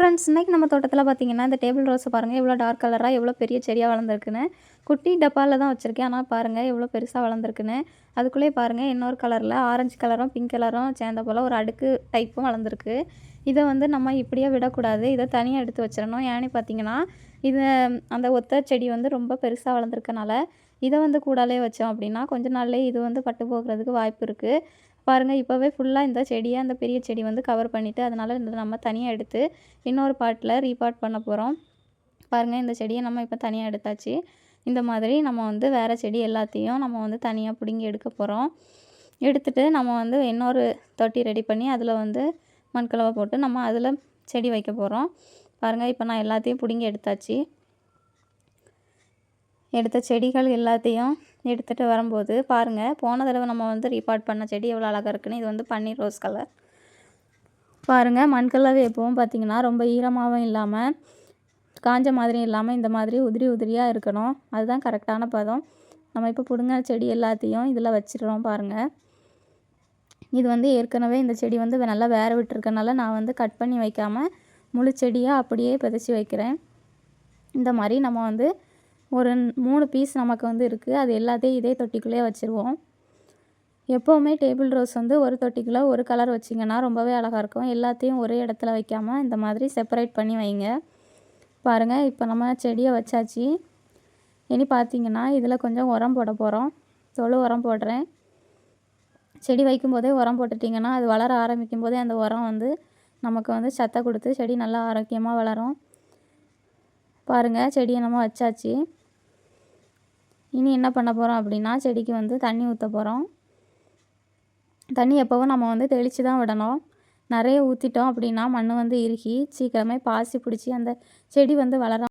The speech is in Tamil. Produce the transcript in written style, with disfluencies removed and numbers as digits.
ஃப்ரெண்ட்ஸ், இன்றைக்கி நம்ம தோட்டத்தில் பார்த்தீங்கன்னா இந்த டேபிள் ரோஸை பாருங்கள் எவ்வளோ டார்க் கலராக எவ்வளோ பெரிய செடியாக வளர்ந்துருக்குன்னு. குட்டி டப்பாவில் தான் வச்சுருக்கேன், ஆனால் பாருங்கள் எவ்வளோ பெருசாக வளர்ந்துருக்குன்னு. அதுக்குள்ளேயே பாருங்கள் இன்னொரு கலரில் ஆரஞ்சு கலரும் பிங்க் கலரும் சேர்ந்த போல் ஒரு அடுக்கு டைப்பும் வளர்ந்துருக்கு. இதை வந்து நம்ம இப்படியே விடக்கூடாது, இதை தனியாக எடுத்து வச்சிடணும். ஏன்னு பார்த்தீங்கன்னா இது அந்த ஒத்த செடி வந்து ரொம்ப பெருசாக வளர்ந்துருக்கனால இதை வந்து கூடாலே வச்சோம் அப்படின்னா கொஞ்ச நாள்லேயே இது வந்து பட்டு போகிறதுக்கு வாய்ப்பு இருக்குது. பாருங்கள் இப்போவே ஃபுல்லாக இந்த செடியை அந்த பெரிய செடி வந்து கவர் பண்ணிவிட்டு அதனால் இந்த நம்ம தனியாக எடுத்து இன்னொரு பாட்டில் ரீபாட் பண்ண போகிறோம். பாருங்கள் இந்த செடியை நம்ம இப்போ தனியாக எடுத்தாச்சு. இந்த மாதிரி நம்ம வந்து வேறு செடி எல்லாத்தையும் நம்ம வந்து தனியாக பிடுங்கி எடுக்க போகிறோம். எடுத்துகிட்டு நம்ம வந்து இன்னொரு தொட்டி ரெடி பண்ணி அதில் வந்து மண்கலவை போட்டு நம்ம அதில் செடி வைக்க போகிறோம். பாருங்கள் இப்போ நான் எல்லாத்தையும் பிடுங்கி எடுத்தாச்சு. எடுத்த செடிகள் எல்லாத்தையும் எடுத்துகிட்டு வரும்போது பாருங்கள் போன தடவை நம்ம வந்து ரீபாட் பண்ண செடி எவ்வளோ அழகாக இருக்குன்னு. இது வந்து பன்னீர் ரோஸ் கலர். பாருங்கள் மண்கலவை எப்பவும் பார்த்திங்கன்னா ரொம்ப ஈரமாகவும் இல்லாமல் காஞ்ச மாதிரியும் இல்லாமல் இந்த மாதிரி உதிரி உதிரியாக இருக்கணும். அதுதான் கரெக்டான பதம். நம்ம இப்போ பிடுங்க செடி எல்லாத்தையும் இதில் வச்சிடுறோம். பாருங்கள் இது வந்து ஏற்கனவே இந்த செடி வந்து நல்லா வேற விட்டுருக்கனால நான் வந்து கட் பண்ணி வைக்காமல் முழு செடியாக அப்படியே பிதைச்சி வைக்கிறேன். இந்த மாதிரி நம்ம வந்து ஒரு 3 பீஸ் நமக்கு வந்து இருக்குது. அது எல்லாத்தையும் இதே தொட்டிக்குள்ளேயே வச்சுருவோம். எப்போவுமே டேபிள் ரோஸ் வந்து ஒரு தொட்டிக்குள்ளே ஒரு கலர் வச்சிங்கன்னா ரொம்பவே அழகாக இருக்கும். எல்லாத்தையும் ஒரே இடத்துல வைக்காமல் இந்த மாதிரி செப்பரேட் பண்ணி வைங்க. பாருங்கள் இப்போ நம்ம செடியை வச்சாச்சு. இனி பார்த்திங்கன்னா இதில் கொஞ்சம் உரம் போட போகிறோம். தொழு உரம் போடுறேன். செடி வைக்கும்போதே உரம் போட்டுட்டிங்கன்னா அது வளர ஆரம்பிக்கும் போதே அந்த உரம் வந்து நமக்கு வந்து சத்தை கொடுத்து செடி நல்லா ஆரோக்கியமாக வளரும். பாருங்கள் செடியை நம்ம வச்சாச்சு. இனி என்ன பண்ண போகிறோம் அப்படின்னா செடிக்கு வந்து தண்ணி ஊற்ற போகிறோம். தண்ணி எப்போவும் நம்ம வந்து தெளித்து தான் விடணும். நிறைய ஊற்றிட்டோம் அப்படின்னா மண் வந்து இறுகி சீக்கிரமே பாசி பிடிச்சி அந்த செடி வந்து வளர